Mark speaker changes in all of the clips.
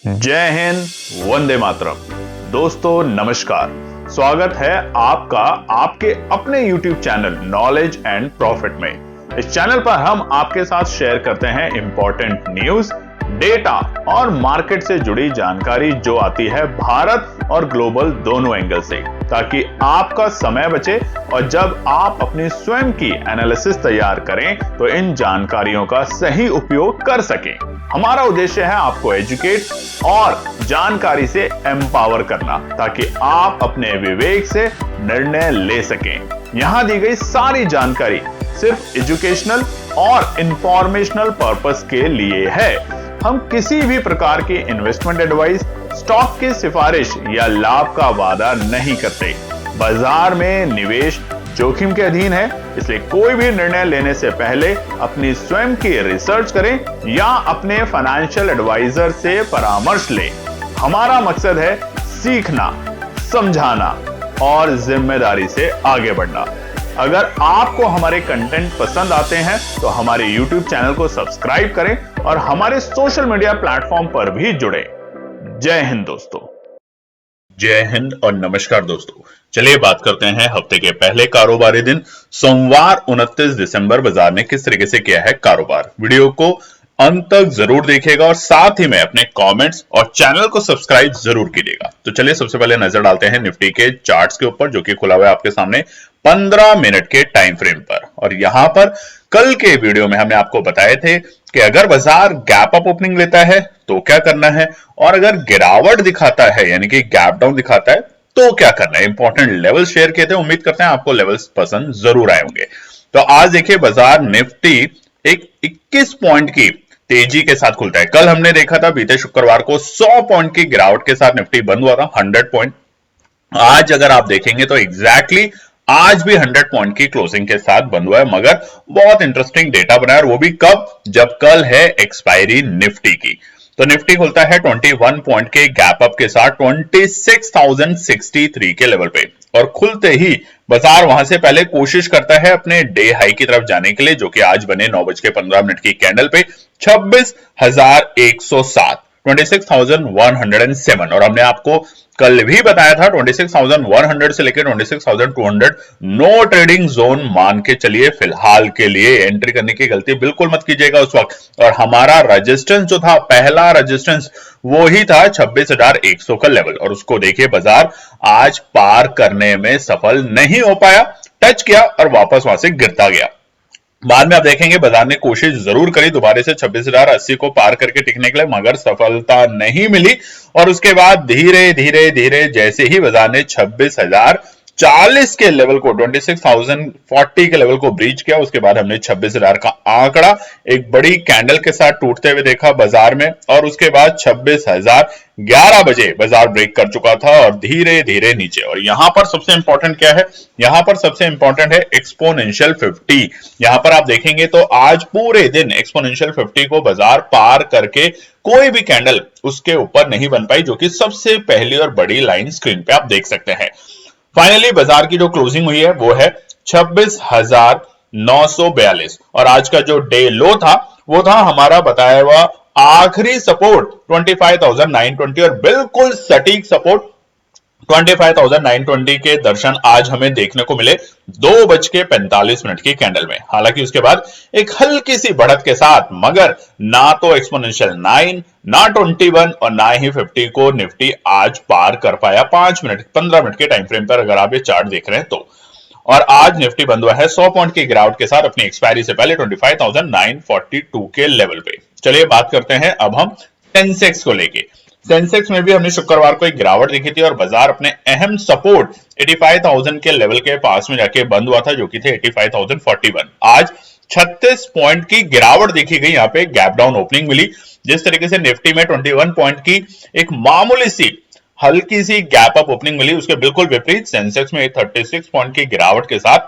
Speaker 1: जय हिंद, वंदे मातरम। दोस्तों नमस्कार, स्वागत है आपका आपके अपने YouTube channel knowledge and profit में। इस चैनल पर हम आपके साथ शेयर करते हैं इंपॉर्टेंट न्यूज, डेटा और मार्केट से जुड़ी जानकारी जो आती है भारत और ग्लोबल दोनों एंगल से, ताकि आपका समय बचे और जब आप अपनी स्वयं की एनालिसिस तैयार करें तो इन जानकारियों का सही उपयोग कर सकें। हमारा उद्देश्य है आपको एजुकेट और जानकारी से एम्पावर करना, ताकि आप अपने विवेक से निर्णय ले सकें। यहां दी गई सारी जानकारी सिर्फ एजुकेशनल और इंफॉर्मेशनल पर्पस के लिए है। हम किसी भी प्रकार की इन्वेस्टमेंट एडवाइस, स्टॉक की सिफारिश या लाभ का वादा नहीं करते। बाजार में निवेश जोखिम के अधीन है, इसलिए कोई भी निर्णय लेने से पहले अपनी स्वयं की रिसर्च करें या अपने फाइनेंशियल एडवाइजर से परामर्श लें। हमारा मकसद है सीखना, समझाना और जिम्मेदारी से आगे बढ़ना। अगर आपको हमारे कंटेंट पसंद आते हैं तो हमारे YouTube चैनल को सब्सक्राइब करें और हमारे सोशल मीडिया प्लेटफॉर्म पर भी जुड़ें। जय हिंद दोस्तों।
Speaker 2: जय हिंद और नमस्कार दोस्तों। चलिए बात करते हैं हफ्ते के पहले कारोबारी दिन सोमवार 29 दिसंबर बाजार ने किस तरीके से किया है कारोबार। वीडियो को अंत तक जरूर देखिएगा और साथ ही में अपने कमेंट्स और चैनल को सब्सक्राइब जरूर कीजिएगा। तो चलिए सबसे पहले नजर डालते हैं निफ्टी के चार्ट्स के ऊपर, जो कि खुला हुआ है आपके सामने 15 मिनट के टाइम फ्रेम पर। और यहां पर कल के वीडियो में हमने आपको बताए थे कि अगर बाजार गैप अप ओपनिंग लेता है तो क्या करना है, और अगर गिरावट दिखाता है यानी कि गैप डाउन दिखाता है तो क्या करना है। इंपॉर्टेंट लेवल शेयर किए थे, उम्मीद करते हैं आपको लेवल्स पसंद जरूर आए होंगे। तो आज देखिए बाजार निफ्टी एक 21 पॉइंट की तेजी के साथ खुलता है। कल हमने देखा था बीते शुक्रवार को 100 पॉइंट की गिरावट के साथ निफ्टी बंद हुआ था, 100 पॉइंट। आज अगर आप देखेंगे तो एग्जैक्टली आज भी 100 पॉइंट की क्लोजिंग के साथ बंद हुआ है, मगर बहुत इंटरेस्टिंग डेटा बना है, और वो भी कब, जब कल है एक्सपायरी निफ्टी की। तो निफ्टी खुलता है 21 पॉइंट के गैप अप के साथ 26,063 के लेवल पे, और खुलते ही बाजार वहां से पहले कोशिश करता है अपने डे हाई की तरफ जाने के लिए, जो कि आज बने 9:15 की कैंडल पे 26,107, 26,107। और हमने आपको कल भी बताया था 26,100 से लेकर 26,200 नो ट्रेडिंग जोन मान के चलिए, फिलहाल के लिए एंट्री करने की गलती बिल्कुल मत कीजिएगा उस वक्त। और हमारा रेजिस्टेंस जो था, पहला रेजिस्टेंस वो ही था 26,100 का लेवल, और उसको देखिए बाजार आज पार करने में सफल नहीं हो पाया। टच किया और वापस वहां से गिरता गया। बाद में आप देखेंगे बाजार ने कोशिश जरूर करी दोबारा से 26,080 को पार करके टिकने के लिए, मगर सफलता नहीं मिली। और उसके बाद धीरे धीरे धीरे जैसे ही बाजार ने 26,040 के लेवल को, 26,040 के लेवल को ब्रीच किया, उसके बाद हमने 26,000 का आंकड़ा एक बड़ी कैंडल के साथ टूटते हुए देखा बाजार में। और उसके बाद 26,011 बजे बाजार ब्रेक कर चुका था और धीरे धीरे नीचे। और यहां पर सबसे इंपॉर्टेंट क्या है, यहां पर सबसे इंपॉर्टेंट है एक्सपोनेंशियल 50। यहां पर आप देखेंगे तो आज पूरे दिन एक्सपोनेंशियल 50 को बाजार पार करके कोई भी कैंडल उसके ऊपर नहीं बन पाई, जो कि सबसे पहली और बड़ी लाइन स्क्रीन पे आप देख सकते हैं। फाइनली बाजार की जो क्लोजिंग हुई है वो है 26,942, और आज का जो डे लो था वो था हमारा बताया हुआ आखिरी सपोर्ट 25,920, और बिल्कुल सटीक सपोर्ट 25,920 के दर्शन आज हमें देखने को मिले 2:45 की कैंडल में। हालांकि उसके बाद एक हल्की सी बढ़त के साथ, मगर ना तो एक्सपोनेंशियल 9, ना 21 और ना ही 50 को निफ्टी आज पार कर पाया 15 मिनट के टाइम फ्रेम पर, अगर आप ये चार्ट देख रहे हैं तो। और आज निफ्टी बंद हुआ है 100 पॉइंट की गिरावट के साथ अपनी एक्सपायरी से पहले 25,942 के लेवल पे। चलिए बात करते हैं अब हम सेंसेक्स को लेके। सेंसेक्स में भी हमने शुक्रवार को एक गिरावट देखी थी और बाजार अपने अहम सपोर्ट 85,000 के लेवल के पास में जाके बंद हुआ था, जो कि थे 85,041। आज 36 पॉइंट की गिरावट देखी गई, यहाँ पे गैप डाउन ओपनिंग मिली। जिस तरीके से निफ्टी में 21 पॉइंट की एक मामूली सी हल्की सी गैप अप ओपनिंग मिली, उसके बिल्कुल विपरीत सेंसेक्स में 36 पॉइंट की गिरावट के साथ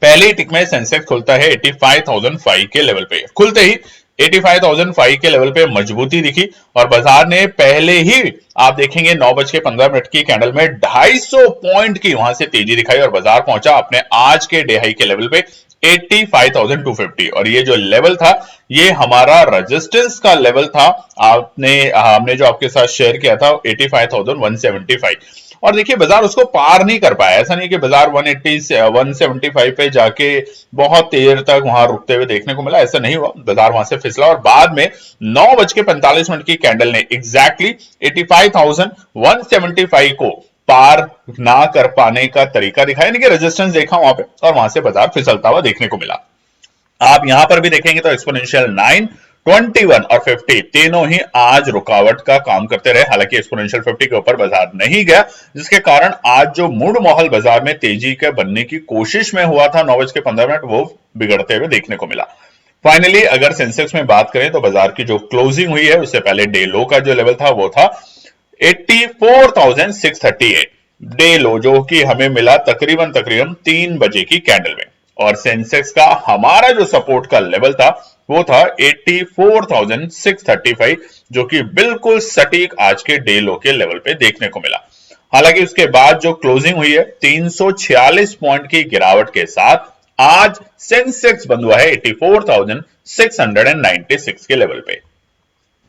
Speaker 2: पहले ही टिक में सेंसेक्स खुलता है 85,005 के लेवल पे। खुलते ही 85,005 के लेवल पे मजबूती दिखी, और बाजार ने पहले ही आप देखेंगे 9:15 की कैंडल में 250 पॉइंट की वहां से तेजी दिखाई, और बाजार पहुंचा अपने आज के डे हाई के लेवल पे 85,250 और ये जो लेवल था ये हमारा रेजिस्टेंस का लेवल था। हमने जो आपके साथ शेयर किया था 85,175 और देखिए बाजार उसको पार नहीं कर पाया। ऐसा नहीं कि बाजार 180 175 पे जाके बहुत देर तक वहां रुकते हुए देखने को मिला, ऐसा नहीं हुआ। बाजार वहां से फिसला और बाद में 9:45 की कैंडल ने एग्जैक्टली 85,175 को पार ना कर पाने का तरीका दिखाया, यानी कि रेजिस्टेंस देखा वहां पे और वहां से बाजार फिसलता हुआ देखने को मिला। आप यहां पर भी देखेंगे तो एक्सपोनेंशियल 9, 21 और 50 तीनों ही आज रुकावट का काम करते रहे। हालांकि एक्सपोनेंशियल 50 के ऊपर बाजार नहीं गया, जिसके कारण आज जो मूड माहौल बाजार में तेजी के बनने की कोशिश में हुआ था 9:15 वो बिगड़ते हुए देखने को मिला। फाइनली अगर सेंसेक्स में बात करें तो बाजार की जो क्लोजिंग हुई है उससे पहले डे लो का जो लेवल था वो था 84,638 डे लो, जो कि हमें मिला तकरीबन 3 बजे की कैंडल में। और सेंसेक्स का हमारा जो सपोर्ट का लेवल था वो था 84,635, जो कि बिल्कुल सटीक आज के डे लो के लेवल पे देखने को मिला। हालांकि उसके बाद जो क्लोजिंग हुई है 346 पॉइंट की गिरावट के साथ आज सेंसेक्स बंद हुआ है 84,696 के लेवल पे।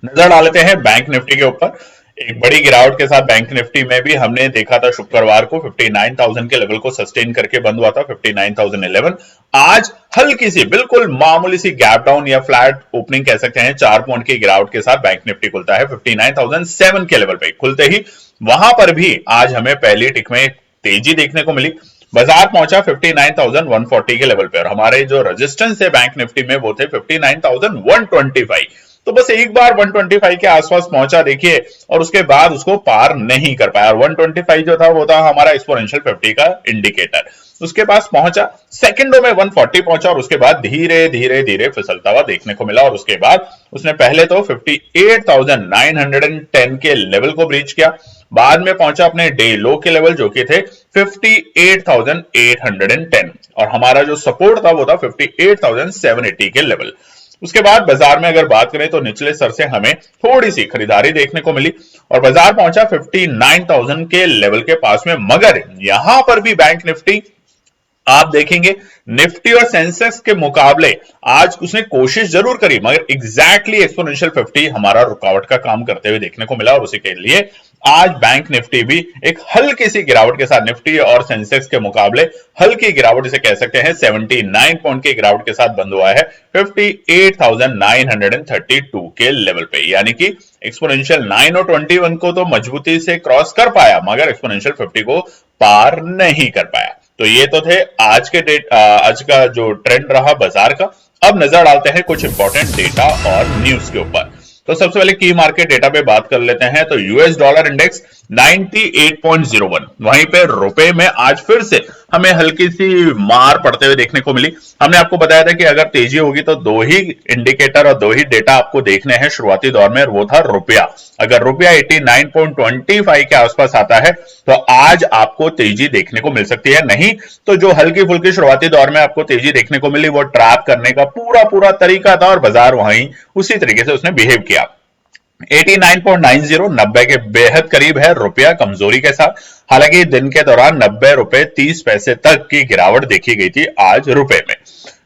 Speaker 2: नजर डाल लेते हैं बैंक निफ्टी के ऊपर। एक बड़ी गिरावट के साथ बैंक निफ्टी में भी हमने देखा था शुक्रवार को 59,000 के लेवल को सस्टेन करके बंद हुआ था 59,011। आज हल्की सी बिल्कुल मामूली सी गैप डाउन या फ्लैट ओपनिंग कह सकते हैं, 4 पॉइंट की गिरावट के साथ बैंक निफ्टी खुलता है 59,007 के लेवल पे। खुलते ही वहां पर भी आज हमें पहली टिक में तेजी देखने को मिली। बाजार पहुंचा 59,140 के लेवल पे और हमारे जो रेजिस्टेंस है बैंक निफ्टी में वो थे 59,125। तो बस एक बार 125 के आसपास पहुंचा देखिए और उसके बाद उसको पार नहीं कर पाया। और 125 जो था वो था हमारा एक्सपोनेंशियल 50 का इंडिकेटर। उसके पास पहुंचा, सेकंडों में 140 पहुंचा और उसके बाद धीरे धीरे धीरे फिसलता हुआ देखने को मिला। और उसके बाद उसने पहले तो 58,910 के लेवल को ब्रीच किया, बाद में पहुंचा अपने डे लो के लेवल जो कि थे 58,810 और हमारा जो सपोर्ट था वो था 58,780 के लेवल। उसके बाद बाजार में अगर बात करें तो निचले स्तर से हमें थोड़ी सी खरीदारी देखने को मिली और बाजार पहुंचा 59,000 के लेवल के पास में। मगर यहां पर भी बैंक निफ्टी आप देखेंगे निफ्टी और सेंसेक्स के मुकाबले आज उसने कोशिश जरूर करी, मगर एग्जैक्टली एक्सपोनेंशियल 50 हमारा रुकावट का काम करते हुए देखने को मिला। और उसी के लिए आज बैंक निफ्टी भी एक हल्की सी गिरावट के साथ, निफ्टी और सेंसेक्स के मुकाबले हल्की गिरावट इसे कह सकते हैं, 79 पॉइंट की गिरावट के साथ बंद हुआ है 58,932 के लेवल पे। यानी कि एक्सपोनेंशियल 9 और 21 को तो मजबूती से क्रॉस कर पाया मगर एक्सपोनेंशियल 50 को पार नहीं कर पाया। तो ये तो थे आज का जो ट्रेंड रहा बाजार का। अब नजर डालते हैं कुछ इंपॉर्टेंट डेटा और न्यूज के ऊपर। तो सबसे पहले की मार्केट डेटा पे बात कर लेते हैं। तो यूएस डॉलर इंडेक्स 98.01, वहीं पे रुपए में आज फिर से हमें हल्की सी मार पड़ते हुए देखने को मिली। हमने आपको बताया था कि अगर तेजी होगी तो दो ही इंडिकेटर और दो ही डेटा आपको देखने हैं शुरुआती दौर में, और वो था रुपया। अगर रुपया 89.25 के आसपास आता है तो आज आपको तेजी देखने को मिल सकती है, नहीं तो जो हल्की फुल्की शुरुआती दौर में आपको तेजी देखने को मिली वो ट्रैप करने का पूरा तरीका था और बाजार वहीं उसी तरीके से उसने बिहेव किया। 89.90, 90 के बेहद करीब है रुपया कमजोरी के साथ। हालांकि दिन के दौरान 90 रुपए 30 पैसे तक की गिरावट देखी गई थी आज रुपए में।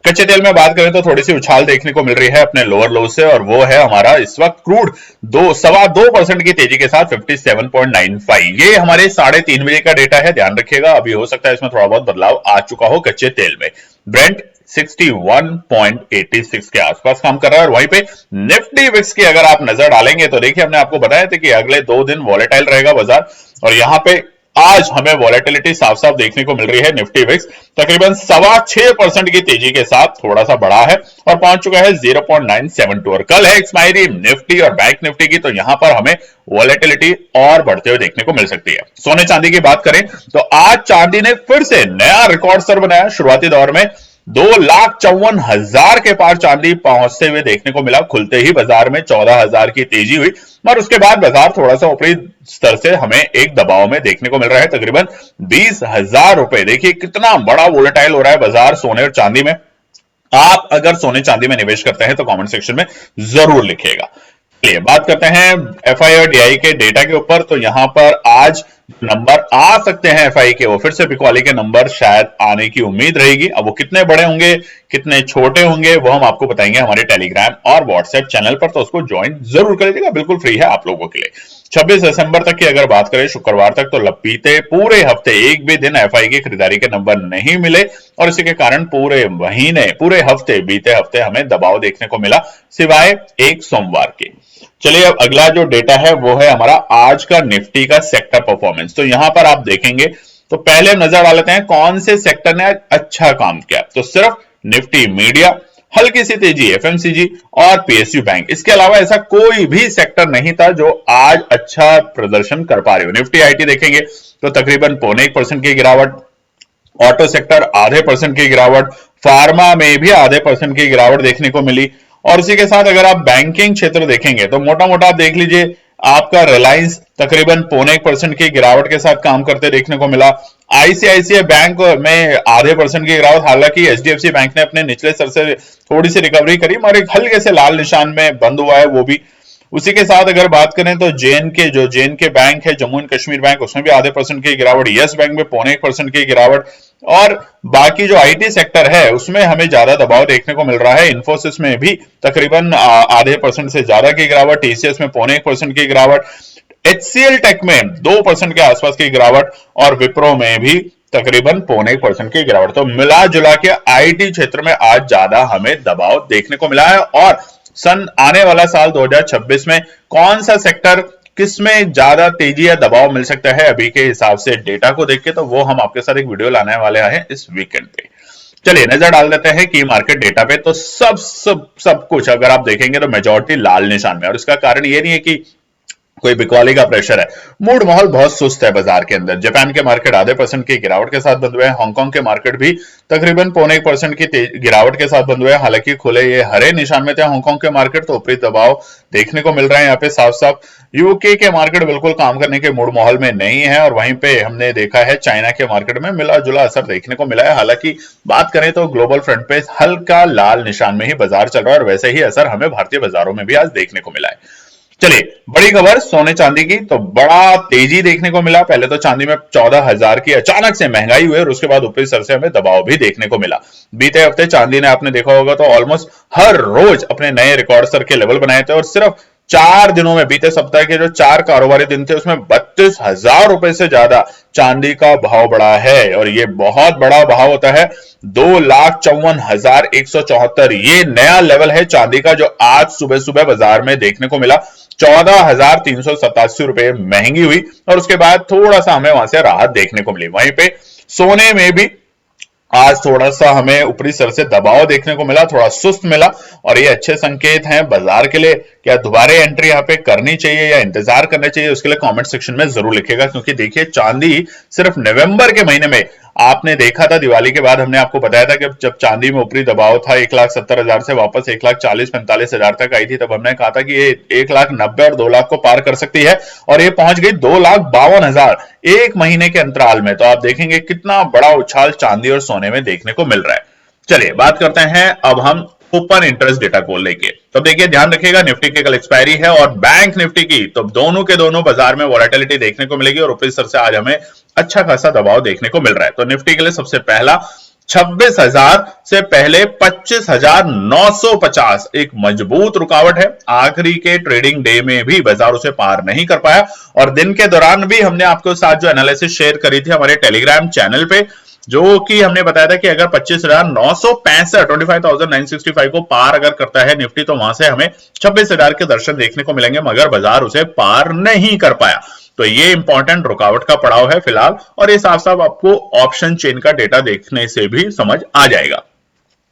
Speaker 2: कच्चे तेल में बात करें तो थोड़ी सी उछाल देखने को मिल रही है अपने लोअर लो से, और वो है हमारा इस वक्त क्रूड 2.25% की तेजी के साथ 57.95। ये हमारे 3:30 बजे का डेटा है, ध्यान रखिएगा। अभी हो सकता है इसमें थोड़ा बहुत बदलाव आ चुका हो कच्चे तेल में। ब्रेंट 61.86 के आसपास काम कर रहा है। और वहीं पे निफ्टी विक्स की अगर आप नजर डालेंगे तो देखिए हमने आपको बताया था कि अगले 2 दिन वॉलेटाइल रहेगा बाजार, और यहां पे आज हमें वॉलेटिलिटी साफ साफ देखने को मिल रही है। निफ्टी विक्स तकरीबन 6.25% की तेजी के साथ थोड़ा सा बढ़ा है और पहुंच चुका है 0.972। और कल है एक्सपायरी निफ्टी और बैंक निफ्टी की, तो यहां पर हमें वॉलेटिलिटी और बढ़ते हुए देखने को मिल सकती है। सोने चांदी की बात करें तो आज चांदी ने फिर से नया रिकॉर्ड स्तर बनाया। शुरुआती दौर में 2,54,000 के पार चांदी पहुंचते हुए देखने को मिला। खुलते ही बाजार में 14,000 की तेजी हुई, और उसके बाद बाजार थोड़ा सा ऊपरी स्तर से हमें एक दबाव में देखने को मिल रहा है तकरीबन 20,000 रुपए। देखिए कितना बड़ा वोलेटाइल हो रहा है बाजार सोने और चांदी में। आप अगर सोने चांदी में निवेश करते हैं तो कमेंट सेक्शन में जरूर लिखिएगा। चलिए बात करते हैं एफआई और डीआई के डेटा के ऊपर। तो यहां पर आज नंबर आ सकते हैं एफआई के, वो फिर से बिकवाली के नंबर शायद आने की उम्मीद रहेगी। अब वो कितने बड़े होंगे, कितने छोटे होंगे, वो हम आपको बताएंगे हमारे टेलीग्राम और व्हाट्सएप चैनल पर, तो उसको ज्वाइन जरूर कर लीजिएगा, बिल्कुल फ्री है आप लोगों के लिए। 26 दिसंबर तक की अगर बात करें, शुक्रवार तक, तो बीते पूरे हफ्ते एक भी दिन एफआई की खरीदारी के नंबर नहीं मिले और इसी के कारण पूरे महीने, पूरे हफ्ते, बीते हफ्ते हमें दबाव देखने को मिला, सिवाय एक सोमवार के। चलिए अब अगला जो डेटा है वो है हमारा आज का निफ्टी का सेक्टर परफॉर्मेंस। तो यहां पर आप देखेंगे तो पहले नजर डाल लेते हैं कौन से सेक्टर ने अच्छा काम किया। तो सिर्फ निफ्टी मीडिया, हल्की सी तेजी एफएमसीजी और पीएसयू बैंक, इसके अलावा ऐसा कोई भी सेक्टर नहीं था जो आज अच्छा प्रदर्शन कर पा रहे हो। निफ्टी आईटी देखेंगे तो तकरीबन 0.25% की गिरावट, ऑटो सेक्टर आधे % की गिरावट, फार्मा में भी आधे % की गिरावट देखने को मिली। और इसी के साथ अगर आप बैंकिंग क्षेत्र देखेंगे तो मोटा मोटा आप देख लीजिए, आपका रिलायंस तकरीबन 0.25% की गिरावट के साथ काम करते देखने को मिला। आईसीआईसीआई बैंक में आधे % की गिरावट, हालांकि एचडीएफसी बैंक ने अपने निचले स्तर से थोड़ी सी रिकवरी करी मगर एक हल्के से लाल निशान में बंद हुआ है वो भी। उसी के साथ अगर बात करें तो जेएनके बैंक है, जम्मू एंड कश्मीर बैंक, उसमें भी आधे % की गिरावट, यस बैंक में 0.25% की गिरावट। और बाकी जो आईटी सेक्टर है उसमें हमें ज्यादा दबाव देखने को मिल रहा है। इन्फोसिस में भी तकरीबन आधे % से ज्यादा की गिरावट, टीसीएस में 0.25% की गिरावट, एचसीएल टेक में 2% के आसपास की गिरावट और विप्रो में भी तकरीबन 0.25% की गिरावट। तो मिला जुला के आईटी क्षेत्र में आज ज्यादा हमें दबाव देखने को मिला है। और आने वाला साल 2026 में कौन सा सेक्टर किसमें ज्यादा तेजी या दबाव मिल सकता है अभी के हिसाब से डेटा को देख के, तो वो हम आपके साथ एक वीडियो लाने वाले हैं इस वीकेंड पे। चलिए नजर डाल देते हैं की मार्केट डेटा पे। तो सब कुछ अगर आप देखेंगे तो मेजॉरिटी लाल निशान में, और इसका कारण ये नहीं है कि कोई बिकवाली का प्रेशर है, मूड माहौल बहुत सुस्त है बाजार के अंदर। जापान के मार्केट आधे % की गिरावट के साथ बंद हुए हैं, हांगकांग के मार्केट भी तकरीबन 0.25% की गिरावट के साथ बंद हुए हैं, हालांकि खुले ये हरे निशान में थे हांगकांग के मार्केट, तो ऊपरी दबाव देखने को मिल रहा है यहाँ पे साफ साफ। यूके के मार्केट बिल्कुल काम करने के मूड माहौल में नहीं है, और वहीं पे हमने देखा है चाइना के मार्केट में मिला जुला असर देखने को मिला है। हालांकि बात करें तो ग्लोबल फ्रंट पे हल्का लाल निशान में ही बाजार चल रहा है, और वैसे ही असर हमें भारतीय बाजारों में भी आज देखने को मिला है। चलिए बड़ी खबर सोने चांदी की, तो बड़ा तेजी देखने को मिला। पहले तो चांदी में 14,000 की अचानक से महंगाई हुई और उसके बाद ऊपरी स्तर से हमें दबाव भी देखने को मिला। बीते हफ्ते चांदी ने, आपने देखा होगा तो ऑलमोस्ट हर रोज अपने नए रिकॉर्ड स्तर के लेवल बनाए थे, और सिर्फ 4 दिनों में, बीते सप्ताह के जो 4 कारोबारी दिन थे उसमें 32,000 रुपए से ज्यादा चांदी का भाव बढ़ा है। और ये बहुत बड़ा भाव होता है, 2,54,174, ये नया लेवल है चांदी का जो आज सुबह सुबह बाजार में देखने को मिला। 14,387 रुपए महंगी हुई और उसके बाद थोड़ा सा हमें वहां से राहत देखने को मिली। वहीं पे सोने में भी आज थोड़ा सा हमें ऊपरी स्तर से दबाव देखने को मिला, थोड़ा सुस्त मिला, और ये अच्छे संकेत हैं बाजार के लिए। क्या दोबारा एंट्री यहाँ पे करनी चाहिए या इंतजार करना चाहिए, उसके लिए कमेंट सेक्शन में जरूर लिखिएगा। क्योंकि देखिए चांदी सिर्फ नवंबर के महीने में, आपने देखा था दिवाली के बाद हमने आपको बताया था कि जब चांदी में ऊपरी दबाव था 1,70,000 से वापस 1,40,45,000 तक आई थी, तब हमने कहा था कि ये 1,90,000 और 2 लाख को पार कर सकती है, और ये पहुंच गई 2,52,000 एक महीने के अंतराल में। तो आप देखेंगे कितना बड़ा उछाल चांदी और सोने में देखने को मिल रहा है। चलिए बात करते हैं अब हम ओपन इंटरेस्ट डेटा को लेके। तो देखिए ध्यान रखिएगा, निफ्टी की कल एक्सपायरी है और बैंक निफ्टी की, तो दोनों के दोनों बाजार में वॉलेटिलिटी देखने को मिलेगी, और ऊपरी स्तर से आज हमें अच्छा खासा दबाव देखने को मिल रहा है। तो निफ्टी के लिए सबसे पहला 26,000 से पहले 25,950 एक मजबूत रुकावट है। आखिरी के ट्रेडिंग डे में भी बाजार उसे पार नहीं कर पाया, और दिन के दौरान भी हमने आपके साथ जो एनालिसिस शेयर करी थी हमारे टेलीग्राम चैनल पे, जो कि हमने बताया था कि अगर 25,965 25,965 को पार अगर करता है निफ्टी, तो वहां से हमें 26,000 के दर्शन देखने को मिलेंगे, मगर बाजार उसे पार नहीं कर पाया। तो ये इंपॉर्टेंट रुकावट का पड़ाव है फिलहाल, और ये साफ साफ आपको ऑप्शन चेन का डेटा देखने से भी समझ आ जाएगा।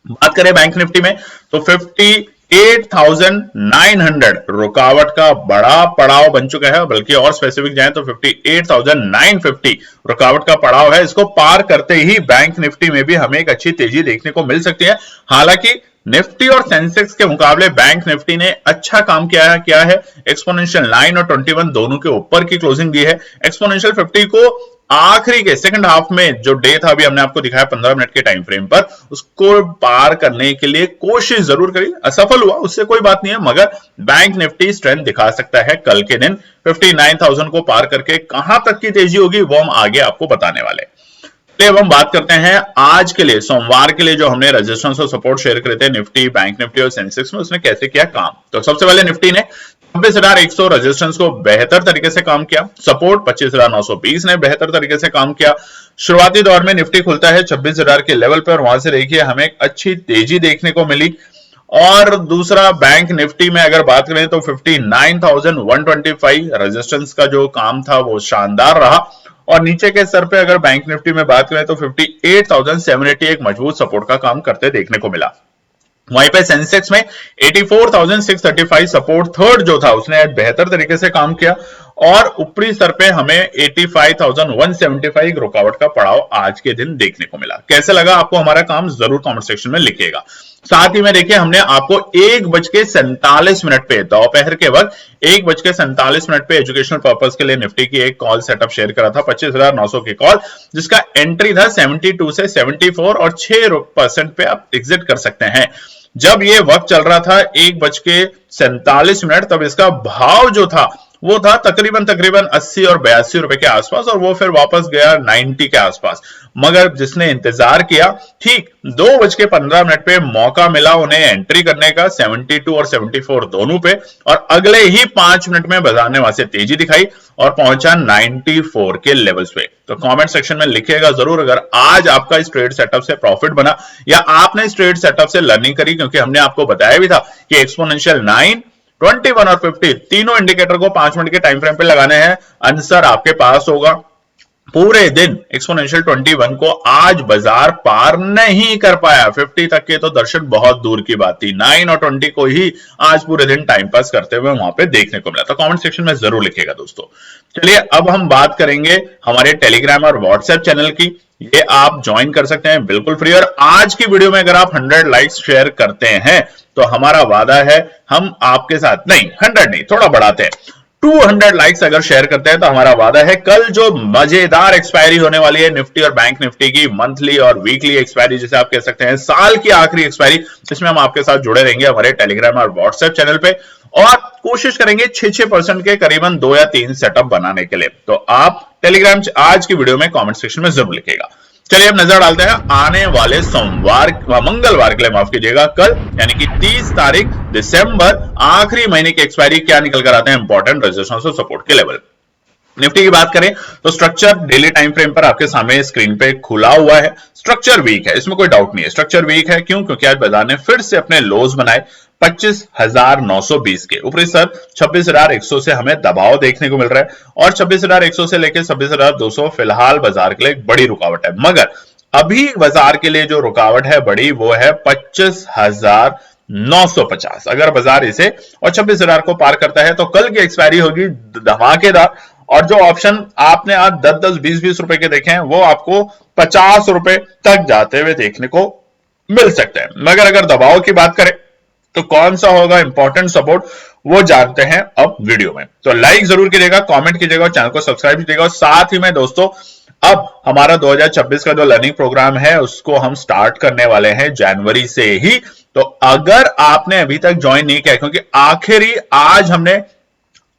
Speaker 2: बात करें बैंक निफ्टी में तो 58,900 रुकावट का बड़ा पड़ाव बन चुका है, बल्कि और स्पेसिफिक जाए तो 58,950 रुकावट का पड़ाव है। इसको पार करते ही बैंक निफ्टी में भी हमें एक अच्छी तेजी देखने को मिल सकती है। हालांकि निफ्टी और सेंसेक्स के मुकाबले बैंक निफ्टी ने अच्छा काम किया है। एक्सपोनेंशियल 9 और 21 दोनों के ऊपर की क्लोजिंग दी है। एक्सपोनेंशियल 50 को आखिरी के सेकंड हाफ में जो डे था, अभी हमने आपको दिखाया 15 मिनट के टाइम फ्रेम पर, उसको पार करने के लिए कोशिश जरूर करी, असफल हुआ उससे कोई बात नहीं है, मगर बैंक निफ्टी स्ट्रेंथ दिखा सकता है कल के दिन 59,000 को पार करके कहां तक की तेजी होगी वो हम आगे आपको बताने वाले हैं। अब हम बात करते हैं आज के लिए, सोमवार के लिए जो हमने रेजिस्टेंस और सपोर्ट शेयर करे थे निफ्टी, बैंक निफ्टी और सेंसेक्स में, उसने कैसे किया काम। तो सबसे पहले निफ्टी ने 26,100 रेजिस्टेंस को बेहतर तरीके से काम किया, सपोर्ट 25,920 ने बेहतर तरीके से काम किया। शुरुआती दौर में निफ्टी खुलता है 26,000 के लेवल पर, वहां से देखिए हमें एक अच्छी तेजी देखने को मिली। और दूसरा बैंक निफ्टी में अगर बात करें तो 59,125 रेजिस्टेंस का जो काम था वो शानदार रहा। और नीचे के स्तर पे अगर बैंक निफ्टी में बात करें तो 58,780 एक मजबूत सपोर्ट का काम करते देखने को मिला। वहीं पे सेंसेक्स में 84,635 सपोर्ट थर्ड जो था उसने बेहतर तरीके से काम किया। और ऊपरी स्तर पे हमें 85,175 रुकावट का पड़ाव आज के दिन देखने को मिला। कैसे लगा आपको हमारा काम जरूर कमेंट सेक्शन में लिखिएगा। साथ ही में देखिए हमने आपको 1:47 पे दोपहर के वक्त 1:47 पे एजुकेशनल पर्पस के लिए निफ्टी की एक कॉल सेटअप शेयर करा था 25,900 की कॉल, जिसका एंट्री था 72 से 74 और 6% पे आप एग्जिट कर सकते हैं। जब ये वक्त चल रहा था 1:47 तब इसका भाव जो था वो था तकरीबन 80 और 82 रुपए के आसपास, और वो फिर वापस गया 90 के आसपास। मगर जिसने इंतजार किया, ठीक 2:15 पे मौका मिला उन्हें एंट्री करने का 72 और 74 दोनों पे, और अगले ही 5 मिनट में बाजार ने वहां से तेजी दिखाई और पहुंचा 94 के लेवल्स पे। तो कमेंट सेक्शन में लिखिएगा जरूर अगर आज आपका इस ट्रेड सेटअप से प्रॉफिट बना या आपने इस ट्रेड सेटअप से लर्निंग करी, क्योंकि हमने आपको बताया भी था कि एक्सपोनेंशियल 9, 21 और 50 तीनों इंडिकेटर को 5 मिनट के टाइम फ्रेम पे लगाने हैं। आंसर आपके पास होगा। पूरे दिन एक्सपोनेंशियल 21 को आज बाजार पार नहीं कर पाया, 50 तक के तो दर्शन बहुत दूर की बात थी, 9 और 20 को ही आज पूरे दिन टाइम पास करते हुए वहां पे देखने को मिला। तो कमेंट सेक्शन में जरूर लिखिएगा दोस्तों। चलिए अब हम बात करेंगे हमारे टेलीग्राम और व्हाट्सएप चैनल की। ये आप ज्वाइन कर सकते हैं बिल्कुल फ्री, और आज की वीडियो में अगर आप 100 लाइक्स शेयर करते हैं तो हमारा वादा है हम आपके साथ, नहीं 100 नहीं, थोड़ा बढ़ाते हैं, 200 लाइक्स अगर शेयर करते हैं तो हमारा वादा है कल जो मजेदार एक्सपायरी होने वाली है निफ्टी और बैंक निफ्टी की, मंथली और वीकली एक्सपायरी जिसे आप कह सकते हैं, साल की आखिरी एक्सपायरी, जिसमें हम आपके साथ जुड़े रहेंगे हमारे टेलीग्राम और व्हाट्सएप चैनल पे, और कोशिश करेंगे 6% के करीबन 2 या 3 सेटअप बनाने के लिए। तो आप टेलीग्राम आज की वीडियो में कमेंट सेक्शन में जरूर लिखिएगा। चलिए अब नजर डालते हैं आने वाले सोमवार, मंगलवार के लिए माफ कीजिएगा, कल यानी कि 30 तारीख दिसंबर, आखिरी महीने की एक्सपायरी क्या निकल कर आते हैं इंपॉर्टेंट रेजिस्टेंस और सपोर्ट के लेवल। निफ्टी की बात करें तो स्ट्रक्चर डेली टाइम फ्रेम पर आपके सामने स्क्रीन पे खुला हुआ है। स्ट्रक्चर वीक है, इसमें कोई डाउट नहीं है, स्ट्रक्चर वीक है। क्यों? क्योंकि आज बाजार ने फिर से अपने लोज बनाए 25,920 के ऊपरी स्तर 26,100 से हमें दबाव देखने को मिल रहा है, और 26,100 से लेकर 26,200 फिलहाल बाजार के लिए एक बड़ी रुकावट है। मगर अभी बाजार के लिए जो रुकावट है बड़ी, वो है 25,950। अगर बाजार इसे और 26,000 को पार करता है तो कल की एक्सपायरी होगी धमाकेदार, और जो ऑप्शन आपने आज 10-10, 20-20 रुपए के देखे हैं वो आपको 50 रुपए तक जाते हुए देखने को मिल सकते हैं। मगर अगर दबाव की बात करें तो कौन सा होगा इंपॉर्टेंट सपोर्ट, वो जानते हैं अब वीडियो में। तो लाइक जरूर कीजिएगा, कमेंट कीजिएगा और चैनल को सब्सक्राइब कीजिएगा। और साथ ही में दोस्तों अब हमारा 2026 का जो लर्निंग प्रोग्राम है उसको हम स्टार्ट करने वाले हैं जनवरी से ही। तो अगर आपने अभी तक ज्वाइन नहीं किया, क्योंकि आखिरी आज हमने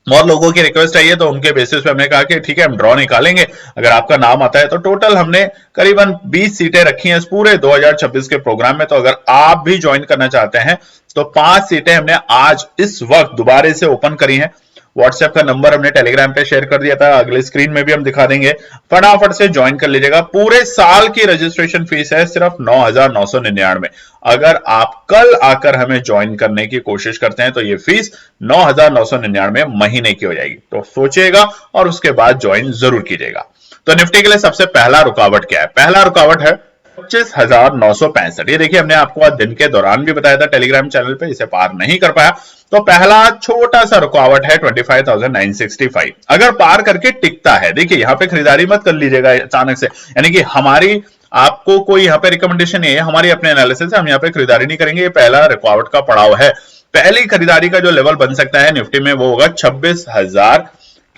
Speaker 2: और लोगों की रिक्वेस्ट आई है तो उनके बेसिस पे हमने कहा कि ठीक है हम ड्रॉ निकालेंगे, अगर आपका नाम आता है तो टोटल हमने करीबन 20 सीटें रखी हैं इस पूरे 2026 के प्रोग्राम में। तो अगर आप भी ज्वाइन करना चाहते हैं तो 5 सीटें हमने आज इस वक्त दोबारा से ओपन करी हैं। व्हाट्सएप का नंबर हमने टेलीग्राम पे शेयर कर दिया था, अगले स्क्रीन में भी हम दिखा देंगे, फटाफट से ज्वाइन कर लीजिएगा। पूरे साल की रजिस्ट्रेशन फीस है सिर्फ 9,999। अगर आप कल आकर हमें ज्वाइन करने की कोशिश करते हैं तो ये फीस 9,999 महीने की हो जाएगी। तो सोचिएगा और उसके बाद ज्वाइन जरूर कीजिएगा। तो निफ्टी के लिए सबसे पहला रुकावट क्या है? पहला रुकावट है 25,965। ये देखिए हमने आपको आज दिन के दौरान भी बताया था टेलीग्राम चैनल पे, इसे पार नहीं कर पाया। तो पहला छोटा सा रुकावट है 25,965। अगर पार करके टिकता है, देखिए यहां पे खरीदारी मत कर लीजिएगा अचानक से, यानी कि हमारी आपको कोई यहां पे रिकमेंडेशन नहीं है, हमारी अपने एनालिसिस है, हम यहां पे खरीदारी नहीं करेंगे। ये पहला रुकावट का पड़ाव है। पहली खरीदारी का जो लेवल बन सकता है निफ्टी में वो होगा 26,000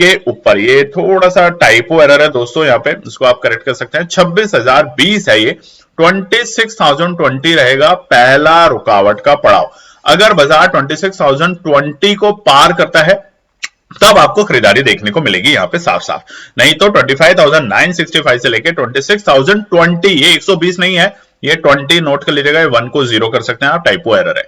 Speaker 2: के ऊपर। ये थोड़ा सा टाइपो एरर है दोस्तों, यहाँ पे इसको आप करेक्ट कर सकते हैं। 26,020 है ये, 26,020 रहेगा पहला रुकावट का पड़ाव। अगर बाजार 26,020 को पार करता है तब आपको खरीदारी देखने को मिलेगी यहां पे साफ साफ, नहीं तो 25,965 से लेके 26,020, ये 120 नहीं है, ये 20 नोट कर लीजिएगा, 1 को 0 कर सकते हैं आप, टाइपो एरर है।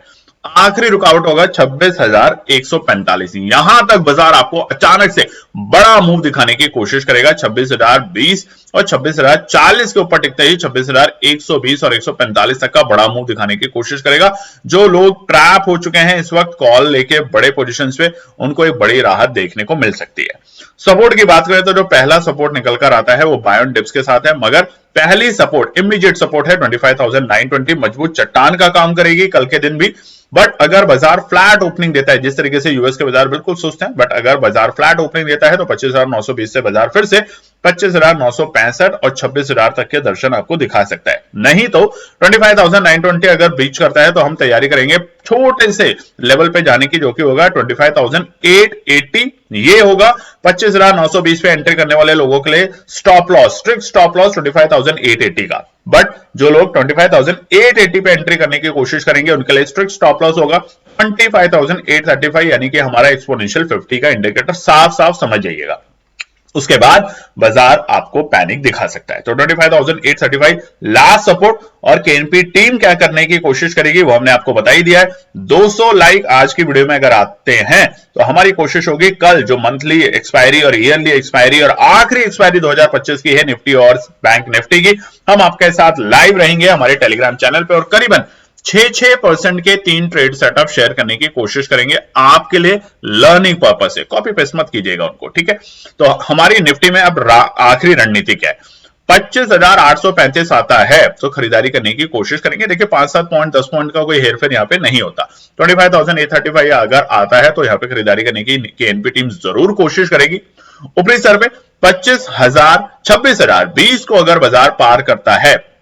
Speaker 2: आखिरी रुकावट होगा 26,145। यहां तक बाजार आपको अचानक से बड़ा मूव दिखाने की कोशिश करेगा। 26,020 और 26,040 के ऊपर टिकते ही 26,120 और 145 तक का बड़ा मूव दिखाने की कोशिश करेगा। जो लोग ट्रैप हो चुके हैं इस वक्त कॉल लेके बड़े पोजीशंस पे, उनको एक बड़ी राहत देखने को मिल सकती है। सपोर्ट की बात करें तो जो पहला सपोर्ट निकल कर आता है वो बाय ऑन डिप्स के साथ है, मगर पहली सपोर्ट इमीडिएट सपोर्ट है 25,920, मजबूत चट्टान का काम करेगी कल के दिन भी। बट अगर बाजार फ्लैट ओपनिंग देता है, जिस तरीके से यूएस के बाजार बिल्कुल सुस्त हैं, बट अगर बाजार फ्लैट ओपनिंग देता है तो 25,920 से बाजार फिर से 25,965 और 26,000 तक के दर्शन आपको दिखा सकता है। नहीं तो 25,920 अगर ब्रीच करता है तो हम तैयारी करेंगे छोटे से लेवल पे जाने की, जो कि होगा 25,880। ये होगा 25,920 पे एंट्री करने वाले लोगों के लिए stop loss, strict stop loss 25,880 का। बट जो लोग 25,880 पे एंट्री करने की कोशिश करेंगे उनके लिए स्ट्रिक्ट स्टॉप लॉस होगा 25,835, यानी कि हमारा एक्सपोनेंशियल 50 का इंडिकेटर साफ साफ समझ जाइएगा। उसके बाद बाजार आपको पैनिक दिखा सकता है। तो 25,835 लास्ट सपोर्ट, और केएनपी टीम क्या करने की कोशिश करेगी वो हमने आपको बता ही दिया है। 200 लाइक आज की वीडियो में अगर आते हैं तो हमारी कोशिश होगी कल जो मंथली एक्सपायरी और ईयरली एक्सपायरी और आखिरी एक्सपायरी 2025 की है निफ्टी और बैंक निफ्टी की, हम आपके साथ लाइव रहेंगे हमारे टेलीग्राम चैनल पे और करीबन 6% के 3 ट्रेड सेटअप शेयर करने की कोशिश करेंगे आपके लिए लर्निंग पर्पस से। कॉपी पेस्ट मत कीजिएगा उनको, ठीक है। तो हमारी निफ्टी में अब आखिरी रणनीति क्या है? 25,835 आता है तो खरीदारी करने की कोशिश करेंगे। देखिए 5-7 पॉइंट 10 पॉइंट का कोई हेरफेर यहाँ पे नहीं होता। 25,835 अगर आता है तो यहाँ पे खरीदारी करने की केएनपी टीम जरूर कोशिश करेगी। ऊपरी स्तर पे 25,000 26,020 को अगर बाजार पार करता है,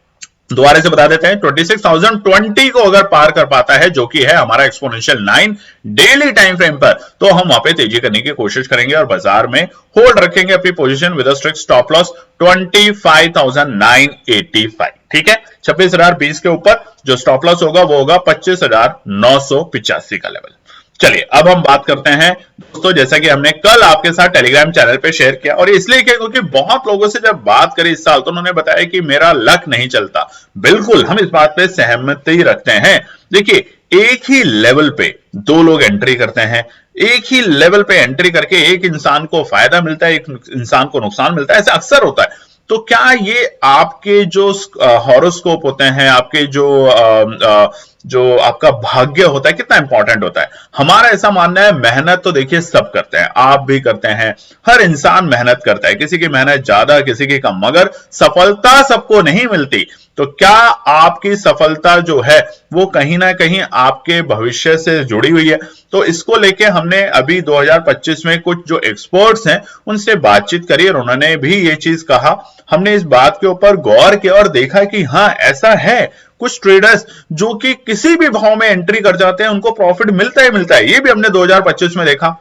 Speaker 2: दोबारा से बता देते हैं 26,020 को अगर पार कर पाता है, जो कि है हमारा एक्सपोनेंशियल 9 डेली टाइम फ्रेम पर, तो हम वहां पे तेजी करने की कोशिश करेंगे और बाजार में होल्ड रखेंगे अपनी position with a strict stop loss 25,985। ठीक है, 26,020 के ऊपर जो स्टॉप लॉस होगा वो होगा 25,985 का लेवल। चलिए अब हम बात करते हैं दोस्तों, जैसा कि हमने कल आपके साथ टेलीग्राम चैनल पे शेयर किया, और इसलिए क्योंकि बहुत लोगों से जब बात करी इस साल तो उन्होंने बताया कि मेरा लक नहीं चलता। बिल्कुल हम इस बात पे सहमति रखते हैं। देखिए एक ही लेवल पे 2 लोग एंट्री करते हैं, एक ही लेवल पे एंट्री करके एक इंसान को फायदा मिलता है, एक इंसान को नुकसान मिलता है, ऐसा अक्सर होता है। तो क्या ये आपके जो हॉरोस्कोप होते हैं, आपके जो आपका भाग्य होता है कितना इंपॉर्टेंट होता है? हमारा ऐसा मानना है मेहनत तो देखिए सब करते हैं, आप भी करते हैं, हर इंसान मेहनत करता है, किसी की मेहनत ज्यादा किसी की कम, मगर सफलता सबको नहीं मिलती। तो क्या आपकी सफलता जो है वो कहीं ना कहीं आपके भविष्य से जुड़ी हुई है? तो इसको लेके हमने अभी 2025 में कुछ जो एक्सपर्ट्स हैं उनसे बातचीत करी और उन्होंने भी ये चीज कहा। हमने इस बात के ऊपर गौर किया और देखा कि हाँ ऐसा है, कुछ ट्रेडर्स जो कि किसी भी भाव में एंट्री कर जाते हैं उनको प्रॉफिट मिलता ही मिलता है। ये भी हमने 2025 में देखा।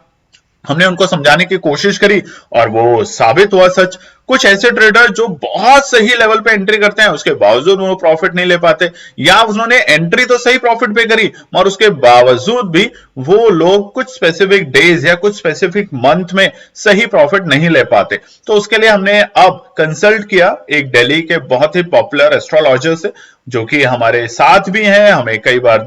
Speaker 2: हमने उनको समझाने की कोशिश करी और वो साबित हुआ सच। कुछ ऐसे ट्रेडर जो बहुत सही लेवल पे एंट्री करते हैं उसके बावजूद वो प्रॉफिट नहीं ले पाते, या उन्होंने एंट्री तो सही प्रॉफिट पे करी और उसके बावजूद भी वो लोग कुछ स्पेसिफिक डेज या कुछ स्पेसिफिक मंथ में सही प्रॉफिट नहीं ले पाते। तो उसके लिए हमने अब कंसल्ट किया एक दिल्ली के बहुत ही पॉपुलर एस्ट्रोलॉजर से, जो कि हमारे साथ भी हैं, हमें कई बार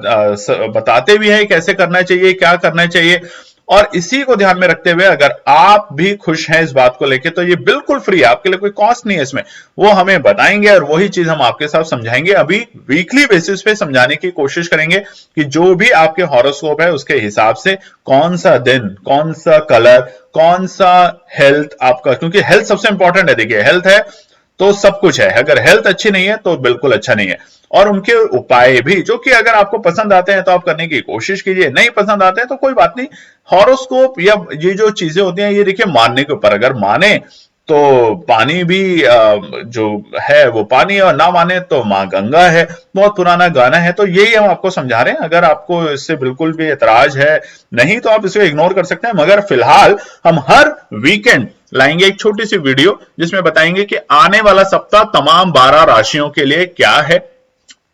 Speaker 2: बताते भी हैं कैसे करना चाहिए, क्या करना चाहिए। और इसी को ध्यान में रखते हुए अगर आप भी खुश हैं इस बात को लेके तो ये बिल्कुल फ्री है, आपके लिए कोई कॉस्ट नहीं है इसमें। वो हमें बताएंगे और वही चीज हम आपके साथ समझाएंगे। अभी वीकली बेसिस पे समझाने की कोशिश करेंगे कि जो भी आपके हॉरोस्कोप है उसके हिसाब से कौन सा दिन, कौन सा कलर, कौन सा हेल्थ आपका, क्योंकि हेल्थ सबसे इंपॉर्टेंट है। देखिए हेल्थ है तो सब कुछ है, अगर हेल्थ अच्छी नहीं है तो बिल्कुल अच्छा नहीं है। और उनके उपाय भी जो कि अगर आपको पसंद आते हैं तो आप करने की कोशिश कीजिए, नहीं पसंद आते हैं तो कोई बात नहीं। हॉरोस्कोप या ये जो चीजें होती हैं ये देखिए मानने के ऊपर, अगर माने तो पानी भी जो है वो पानी, और ना माने तो माँ गंगा है। बहुत पुराना गाना है। तो यही हम आपको समझा रहे हैं। अगर आपको इससे बिल्कुल भी एतराज है नहीं तो आप इसे इग्नोर कर सकते हैं, मगर फिलहाल हम हर वीकेंड लाएंगे एक छोटी सी वीडियो जिसमें बताएंगे कि आने वाला सप्ताह तमाम 12 राशियों के लिए क्या है,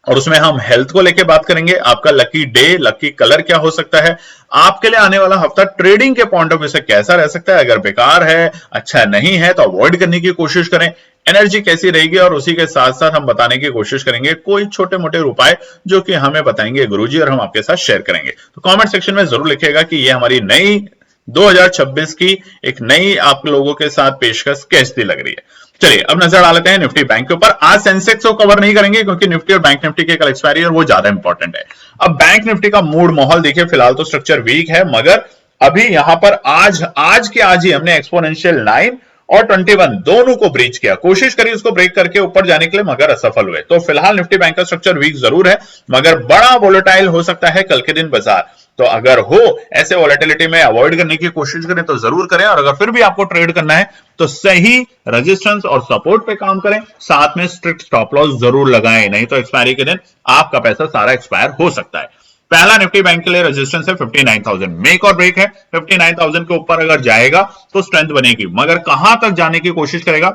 Speaker 2: और उसमें हम हेल्थ को लेके बात करेंगे। आपका लकी डे, लकी कलर क्या हो सकता है, आपके लिए आने वाला हफ्ता ट्रेडिंग के पॉइंट ऑफ व्यू से कैसा रह सकता है, अगर बेकार है, अच्छा नहीं है तो अवॉइड करने की कोशिश करें, एनर्जी कैसी रहेगी, और उसी के साथ साथ हम बताने की कोशिश करेंगे कोई छोटे मोटे उपाय जो कि हमें बताएंगे गुरुजी और हम आपके साथ शेयर करेंगे। तो कमेंट सेक्शन में जरूर लिखिएगा कि ये हमारी नई 2026 की एक नई आप लोगों के साथ पेशकश कैसी लग रही है। चलिए अब नजर डाल लेते हैं निफ्टी बैंक के ऊपर। आज सेंसेक्स को कवर नहीं करेंगे क्योंकि निफ्टी और बैंक निफ्टी के कल एक्सपायरी और वो ज्यादा इंपॉर्टेंट है। अब बैंक निफ्टी का मूड माहौल देखिए, फिलहाल तो स्ट्रक्चर वीक है, मगर अभी यहां पर आज के आज ही हमने एक्सपोनेंशियल 9 और 21 दोनों को ब्रीच किया, कोशिश करी उसको ब्रेक करके ऊपर जाने के लिए, मगर असफल हुए। तो फिलहाल निफ्टी बैंक का स्ट्रक्चर वीक जरूर है, मगर बड़ा वोलेटाइल हो सकता है कल के दिन बाजार। तो अगर हो ऐसे वोलेटिलिटी में अवॉइड करने की कोशिश करें तो जरूर करें, और अगर फिर भी आपको ट्रेड करना है तो सही रेजिस्टेंस और सपोर्ट पे काम करें, साथ में स्ट्रिक्ट स्टॉप लॉस जरूर लगाएं, नहीं तो एक्सपायरी के दिन आपका पैसा सारा एक्सपायर हो सकता है। पहला निफ्टी बैंक के लिए रेजिस्टेंस है 59,000, मेक और ब्रेक है। 59,000 के ऊपर अगर जाएगा तो स्ट्रेंथ बनेगी, मगर कहां तक जाने की कोशिश करेगा,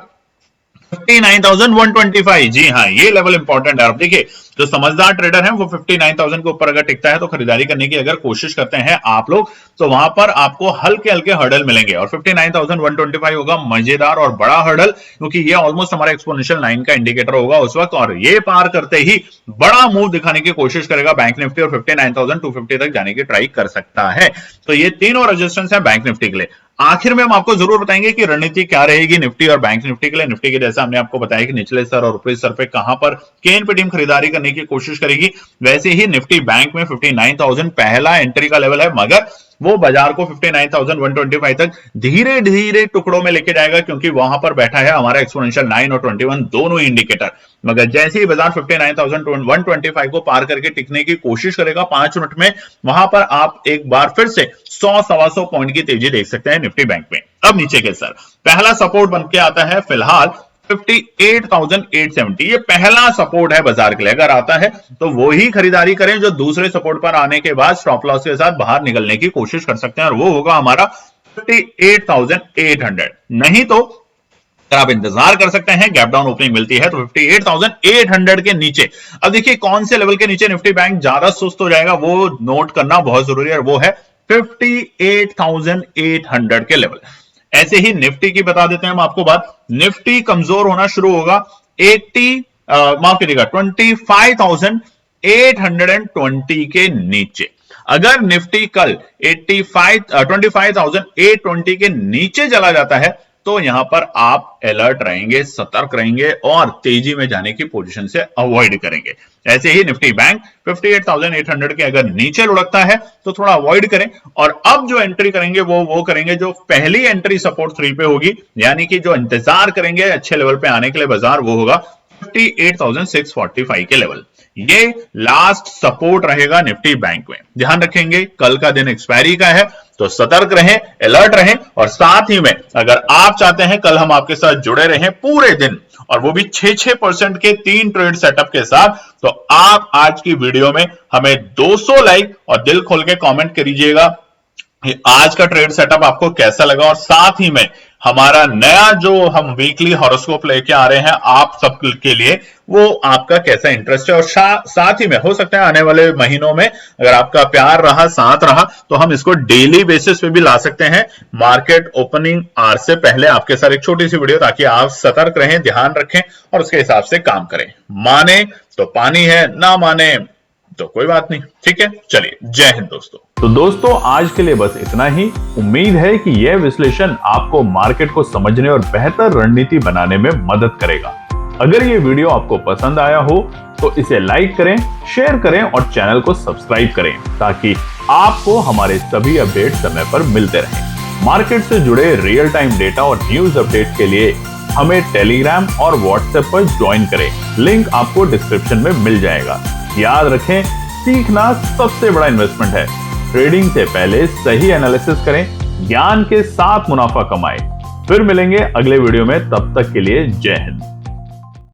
Speaker 2: 59,125। जी हाँ, ये लेवल इंपॉर्टेंट है। अब देखिए जो समझदार ट्रेडर है वो 59,000 के ऊपर अगर टिकता है तो खरीदारी करने की अगर कोशिश करते हैं आप लोग, तो वहां पर आपको हल्के हल्के हर्डल मिलेंगे, और 59,125 होगा मजेदार और बड़ा हर्डल, क्योंकि ये ऑलमोस्ट हमारा एक्सपोनेंशियल 9 का इंडिकेटर होगा उस वक्त, और ये पार करते ही बड़ा मूव दिखाने की कोशिश करेगा बैंक निफ्टी, और 59,250 तक जाने की ट्राई कर सकता है। तो ये तीनों रेजिस्टेंस है बैंक निफ्टी के लिए। आखिर में हम आपको जरूर बताएंगे कि रणनीति क्या रहेगी निफ्टी और बैंक निफ्टी के लिए। निफ्टी के जैसा हमने आपको बताया कि निचले स्तर और ऊपरी स्तर पे कहां पर केन पे टीम खरीदारी करने की कोशिश करेगी, वैसे ही निफ्टी बैंक में 59,000 पहला एंट्री का लेवल है, मगर वो बाजार को 59,125 तक धीरे धीरे टुकड़ों में लेके जाएगा, क्योंकि वहां पर बैठा है हमारा एक्सपोनेंशियल 9 और 21 दोनों इंडिकेटर। मगर जैसे ही बाजार 59,125 को पार करके टिकने की कोशिश करेगा 5 मिनट में, वहां पर आप एक बार फिर से 100-125 पॉइंट की तेजी देख सकते हैं निफ्टी बैंक में। अब नीचे के सर पहला सपोर्ट बन के आता है फिलहाल 58,870, ये पहला सपोर्ट है बाजार के लिए। अगर आता है तो वो ही खरीदारी करें जो दूसरे सपोर्ट पर आने के बाद स्टॉप लॉस के साथ बाहर निकलने की कोशिश कर सकते हैं, और वो होगा हमारा 58,800। नहीं तो आप इंतजार कर सकते हैं, गैप डाउन ओपनिंग मिलती है तो 58,800 के नीचे। अब देखिए कौन से लेवल के नीचे निफ्टी बैंक ज्यादा सुस्त हो जाएगा वो नोट करना बहुत जरूरी है, वो है 58,800 के लेवल। ऐसे ही निफ्टी की बता देते हैं हम आपको बात, निफ्टी कमजोर होना शुरू होगा 25,820 के नीचे। अगर निफ्टी कल 25,820 के नीचे चला जाता है तो यहां पर आप अलर्ट रहेंगे, सतर्क रहेंगे, और तेजी में जाने की पोजीशन से अवॉइड करेंगे। ऐसे ही निफ्टी बैंक 58,800 के अगर नीचे लुढ़कता है तो थोड़ा अवॉइड करें, और अब जो एंट्री करेंगे वो करेंगे जो पहली एंट्री सपोर्ट 3 पे होगी, यानी कि जो इंतजार करेंगे अच्छे लेवल पे आने के लिए बाजार, वो होगा 58,645 के लेवल। ये लास्ट सपोर्ट रहेगा निफ्टी बैंक में। ध्यान रखेंगे कल का दिन एक्सपायरी का है, तो सतर्क रहें, अलर्ट रहें, और साथ ही में अगर आप चाहते हैं कल हम आपके साथ जुड़े रहें पूरे दिन, और वो भी 6% के 3 ट्रेड सेटअप के साथ, तो आप आज की वीडियो में हमें 200 लाइक और दिल खोल के कमेंट करिएगा आज का ट्रेड सेटअप आपको कैसा लगा, और साथ ही में हमारा नया जो हम वीकली हॉरोस्कोप लेके आ रहे हैं आप सब के लिए, वो आपका कैसा इंटरेस्ट है। और साथ ही में हो सकता है आने वाले महीनों में अगर आपका प्यार रहा, साथ रहा, तो हम इसको डेली बेसिस पे भी ला सकते हैं, मार्केट ओपनिंग आवर से पहले आपके साथ एक छोटी सी वीडियो, ताकि आप सतर्क रहें, ध्यान रखें और उसके हिसाब से काम करें। माने तो पानी है, ना माने तो कोई बात नहीं, ठीक है। चलिए, जय हिंद दोस्तों।
Speaker 1: तो दोस्तों आज के लिए बस इतना ही। उम्मीद है कि यह विश्लेषण आपको मार्केट को समझने और बेहतर रणनीति बनाने में मदद करेगा। अगर ये वीडियो आपको पसंद आया हो तो इसे लाइक करें, शेयर करें और चैनल को सब्सक्राइब करें, ताकि आपको हमारे सभी अपडेट समय पर मिलते रहें। मार्केट से जुड़े रियल टाइम डेटा और न्यूज अपडेट के लिए हमें टेलीग्राम और व्हाट्सएप पर ज्वाइन करें, लिंक आपको डिस्क्रिप्शन में मिल जाएगा। याद रखें, सीखना सबसे बड़ा इन्वेस्टमेंट है। ट्रेडिंग से पहले सही एनालिसिस करें, ज्ञान के साथ मुनाफा कमाएं। फिर मिलेंगे अगले वीडियो में, तब तक के लिए जय हिंद।